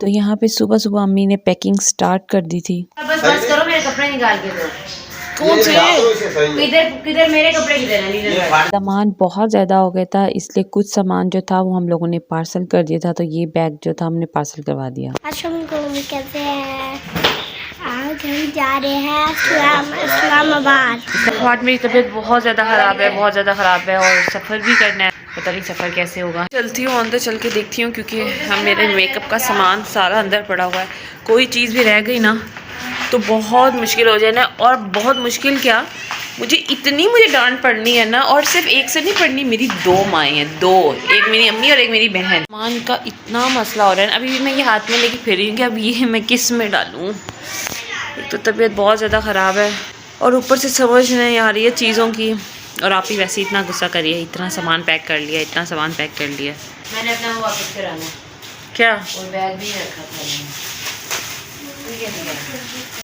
तो यहाँ पे सुबह सुबह अम्मी ने पैकिंग स्टार्ट कर दी थी। बस करो, मेरे कपड़े निकाल के दो। कौन से? किधर मेरे कपड़े किधर हैं? सामान बहुत ज़्यादा हो गया था, इसलिए कुछ सामान जो था वो हम लोगों ने पार्सल कर दिया था। तो ये बैग जो था हमने पार्सल करवा दिया। कैसे हैं? आज हम जा रहे हैं इस्लामाबाद। आज मेरी तबीयत बहुत ज़्यादा ख़राब है, बहुत ज़्यादा ख़राब है और सफ़र भी करना है। पता नहीं सफ़र कैसे होगा। चलती हूँ अंदर, चल के देखती हूँ, क्योंकि हम मेरे मेकअप का सामान सारा अंदर पड़ा हुआ है। कोई चीज़ भी रह गई ना तो बहुत मुश्किल हो जाए ना। और बहुत मुश्किल क्या, मुझे डांट पड़नी है ना। और सिर्फ एक से नहीं पड़नी, मेरी दो माएँ हैं, दो, एक मेरी अम्मी और एक मेरी बहन। सामान का इतना मसला हो रहा है। अभी भी मैं ये हाथ में लेके फिर रही हूँ कि अब ये मैं किस में डालूँ। एक तो तबीयत बहुत ज़्यादा ख़राब है और ऊपर से समझ नहीं आ रही है चीज़ों की। और आप ही वैसे इतना गुस्सा करिए, इतना सामान पैक कर लिया, इतना सामान पैक कर लिया। मैंने अपना वो वापस कराना। क्या? और बैग भी रखा था।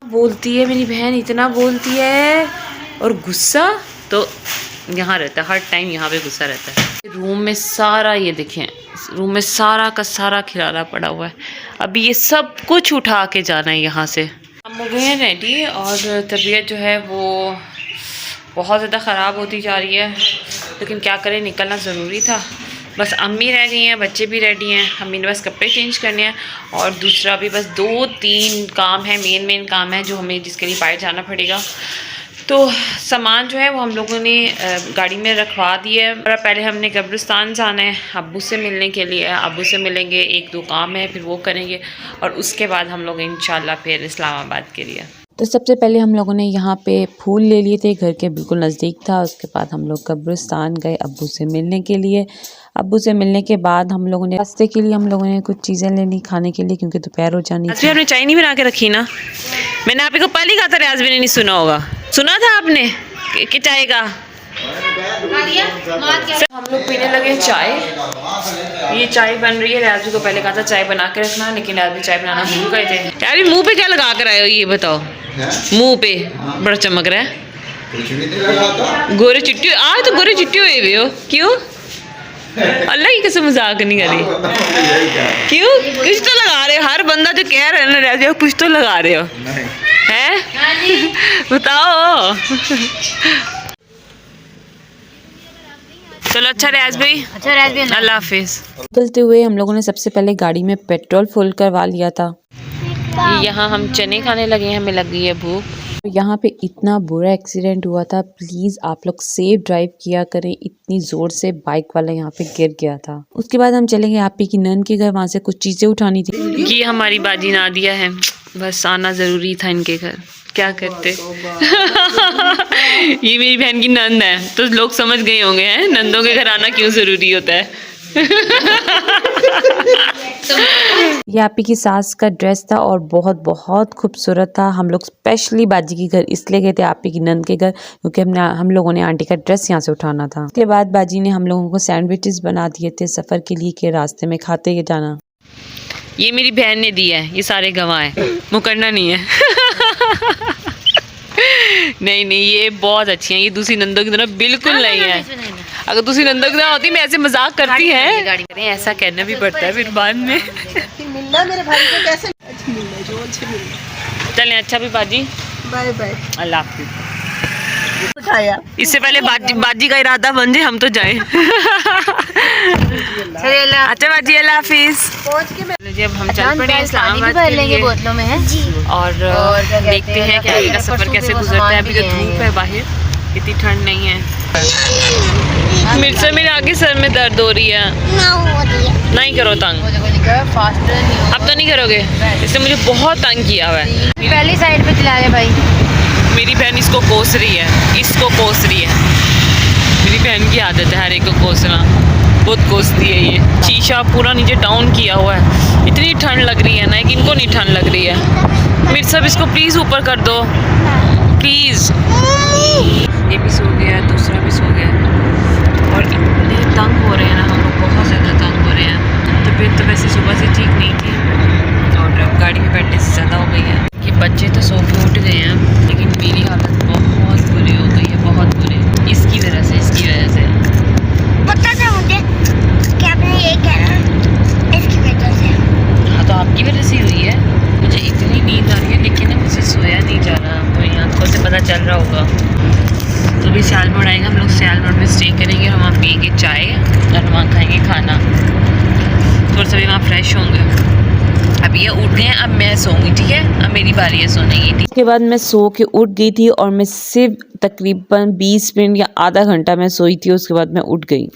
बोलती है मेरी बहन, इतना बोलती है। और गुस्सा तो यहाँ रहता है, हर टाइम यहाँ पे गुस्सा रहता है। रूम में सारा, ये देखें, रूम में सारा का सारा खिलारा पड़ा हुआ है। अभी ये सब कुछ उठा के जाना है यहाँ से। हम हो गए हैं रेडी और तबीयत जो है वो बहुत ज़्यादा ख़राब होती जा रही है, लेकिन क्या करें, निकलना ज़रूरी था। बस अम्मी रह गई हैं, बच्चे भी रेडी हैं, अम्मी ने बस कपड़े चेंज करने हैं। और दूसरा भी बस 2-3 काम है, मेन काम है जो हमें, जिसके लिए बाहर जाना पड़ेगा। तो सामान जो है वो हम लोगों ने गाड़ी में रखवा दिया है। और पहले हमने कब्रिस्तान जाना है अब्बू से मिलने के लिए। अब्बू से मिलेंगे, 1-2 काम है, फिर वो करेंगे और उसके बाद हम लोग इंशाल्लाह फिर इस्लामाबाद के लिए। तो सबसे पहले हम लोगों ने यहाँ पे फूल ले लिए थे, घर के बिल्कुल नज़दीक था। उसके बाद हम लोग कब्रिस्तान गए अब्बू से मिलने के लिए। अब्बू से मिलने के बाद हम लोगों ने रास्ते के लिए हम लोगों ने कुछ चीज़ें ले ली खाने के लिए, क्योंकि दोपहर हो जानी थी। आपने चाय नहीं बना के रखी ना? मैंने आप ही को पहले कहा था, रियाज भी नहीं सुना होगा। सुना था आपने कि चाय का? हम लोग पीने लगे चाय। ये चाय बन रही है। रियाज को पहले कहा था चाय बना के रखना, लेकिन रियाज भी चाय बनाना भूल गए थे। यार मुंह पे क्या लगा कर आए हो, ये बताओ? मुंह पे बड़ा चमक रहा है। गोरे चिट्टी, आज तो गोरे चिट्टी हुए हुए हो, क्यों? अल्लाह की कसम मजाक नहीं करी। क्यों? कुछ तो लगा रहे हो, हर बंदा जो कह रहा है ना रियाज, कुछ तो लगा रहे हो हैं? बताओ। चलो अच्छा रियाज भाई, अल्लाह हाफिज। निकलते हुए हम लोगों ने सबसे पहले गाड़ी में पेट्रोल फुल करवा लिया था। यहाँ हम चने खाने लगे हैं, हमें लग गई है भूख। यहाँ पे इतना बुरा एक्सीडेंट हुआ था, प्लीज़ आप लोग सेफ ड्राइव किया करें। इतनी ज़ोर से बाइक वाला यहाँ पे गिर गया था। उसके बाद हम चलेंगे आपी की नन के घर, वहाँ से कुछ चीज़ें उठानी थी। ये हमारी बाजी नादिया है, बस आना ज़रूरी था इनके घर, क्या करते। ये मेरी बहन की नंद है, तो लोग समझ गए होंगे हैं नंदों के घर आना क्यों ज़रूरी होता है। ये आपी की सास का ड्रेस था और बहुत बहुत खूबसूरत था। हम लोग स्पेशली बाजी के घर इसलिए गए थे, आपी की नंद के घर, क्योंकि हम लोगों ने आंटी का ड्रेस यहाँ से उठाना था। उसके बाद बाजी ने हम लोगों को सैंडविचेस बना दिए थे सफ़र के लिए, के रास्ते में खाते ही जाना। ये मेरी बहन ने दिया है, ये सारे गवाह है, मुकरना नहीं है। नहीं, ये बहुत अच्छी हैं। ये दूसरी नंदों की तरह बिल्कुल नहीं है। अगर दूसरी नंदों की तरह होती मैं ऐसे मजाक करती है। गाड़ी ऐसा कहना भी पड़ता है फिर बाद में। मिलना मेरे भाई को कैसे मिलना, जो अच्छे मिलना। चलें अच्छा भी बाजी, बाय बाय, अल्लाह हाफिज़। उठाया इससे पहले बाजी का इरादा बन जाए हम तो जाएं। अच्छा बाजी, अल्लाह हाफिज़। पहुंच के मैं जी अब हम चल पड़े हैं इस्लामाबाद के लिए बोतलों में है और देखते हैं कि आगे का सफ़र कैसे गुजरता है। अभी तो धूप है बाहर, इतनी ठंड नहीं है। मेरे आगे सर में दर्द हो रही है। नहीं करो तंग, अब तो नहीं करोगे? इसने मुझे बहुत तंग किया हुआ है। पहली साइड पे चला ले भाई। मेरी बहन इसको कोस रही है, इसको कोस रही है। मेरी बहन की आदत है हर एक को कोसना, बहुत कोसती है ये। शीशा पूरा नीचे डाउन किया हुआ है। इतनी ठंड लग रही है ना कि इनको नहीं ठंड लग रही है। मेरे सब इसको प्लीज़ ऊपर कर दो प्लीज़। ये भी सो गया, दूसरा भी सो गया और इतने तंग हो रहे हैं ना हम लोग, बहुत ज़्यादा तंग हो रहे हैं। तबीयत तो वैसे सुबह से ठीक नहीं थी और अब गाड़ी में बैठने से ज़्यादा हो गई है। कि बच्चे तो सो के उठ गए हैं, लेकिन मेरी हालत बहुत बुरी हो गई है, बहुत बुरी। इसकी वजह से पता था मुझे क्या खाएंगे खाना, थोड़ा सा भी वहाँ फ्रेश होंगे। अब ये उठ गए हैं, अब मैं सोऊंगी, ठीक है, अब मेरी बारी है सोने की, ठीक। उसके बाद मैं सो के उठ गई थी और मैं सिर्फ तकरीबन 20 मिनट या आधा घंटा मैं सोई थी, उसके बाद मैं उठ गई।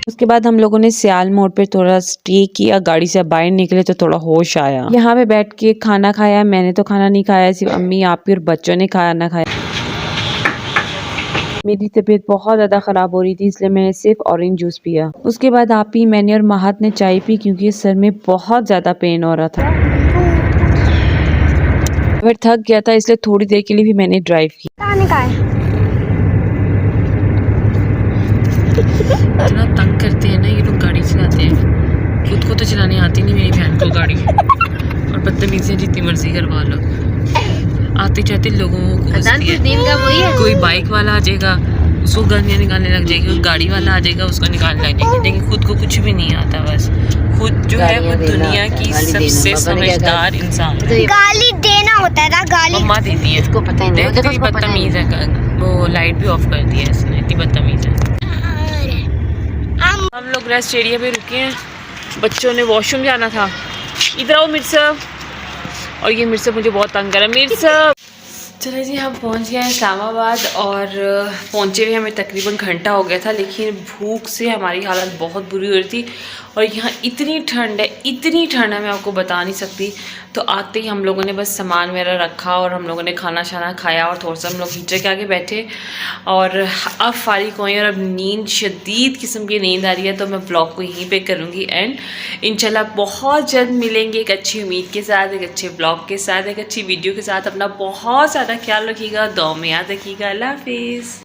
उसके बाद हम लोगों ने सियाल मोड़ पे थोड़ा स्टे किया, गाड़ी से बाहर निकले तो थोड़ा होश आया। यहाँ पे बैठ के खाना खाया, मैंने तो खाना नहीं खाया, सिर्फ अम्मी, आप और बच्चों ने खाना खाया। मेरी तबीयत बहुत ज़्यादा ख़राब हो रही थी, इसलिए मैंने सिर्फ ऑरेंज जूस पिया। उसके बाद आप ही, मैंने और महात ने चाय पी, क्योंकि सर में बहुत ज़्यादा पेन हो रहा था। फिर थक गया था, इसलिए थोड़ी देर के लिए भी मैंने ड्राइव की। इतना तंग करते हैं ना ये लोग, गाड़ी चलाते हैं, खुद को तो चलाने आती नहीं मेरी बहन को गाड़ी, और बदतमीजियाँ जितनी मर्जी करवा लो। आते जाते लोगों को दिन का वही है। कोई बाइक वाला आ जाएगा, उसको गालियाँ निकालने लग जाएगी, कोई गाड़ी वाला आ जाएगा, उसको निकालने लग जाएगी, लेकिन खुद को कुछ भी नहीं आता। बस खुद जो है वो दुनिया की सबसे समझदार इंसान है। गाली देना होता है ना, गाली मम्मा देती है, इसको पता ही नहीं, देख बदतमीज है, वो लाइट भी ऑफ कर दी है इसने, इतनी बदतमीज है। हम लोग रेस्ट एरिया पे रुके हैं, बच्चों ने वॉशरूम जाना था। इधर आओ मिर्सब, और ये मिर्सब मुझे बहुत तंग कर रहा है। मिर्सब, चलो जी, हम पहुंच गए हैं इस्लामाबाद, और पहुंचे हुए हमें तकरीबन घंटा हो गया था, लेकिन भूख से हमारी हालत बहुत बुरी हो रही थी। और यहाँ इतनी ठंड है, इतनी ठंड है, मैं आपको बता नहीं सकती। तो आते ही हम लोगों ने बस सामान वगैरह रखा, और हम लोगों ने खाना शाना खाया, और थोड़ा सा हम लोग हीटर के आगे बैठे, और अब फारिग हुए, और अब नींद, शदीद किस्म की नींद आ रही है। तो मैं ब्लॉग को यहीं पे करूँगी एंड इंशाल्लाह बहुत जल्द मिलेंगे एक अच्छी उम्मीद के साथ, एक अच्छे ब्लॉग के साथ, एक अच्छी वीडियो के साथ। अपना बहुत ज़्यादा ख्याल रखिएगा, दुआ में याद रखिएगा। अल्लाह हाफिज़।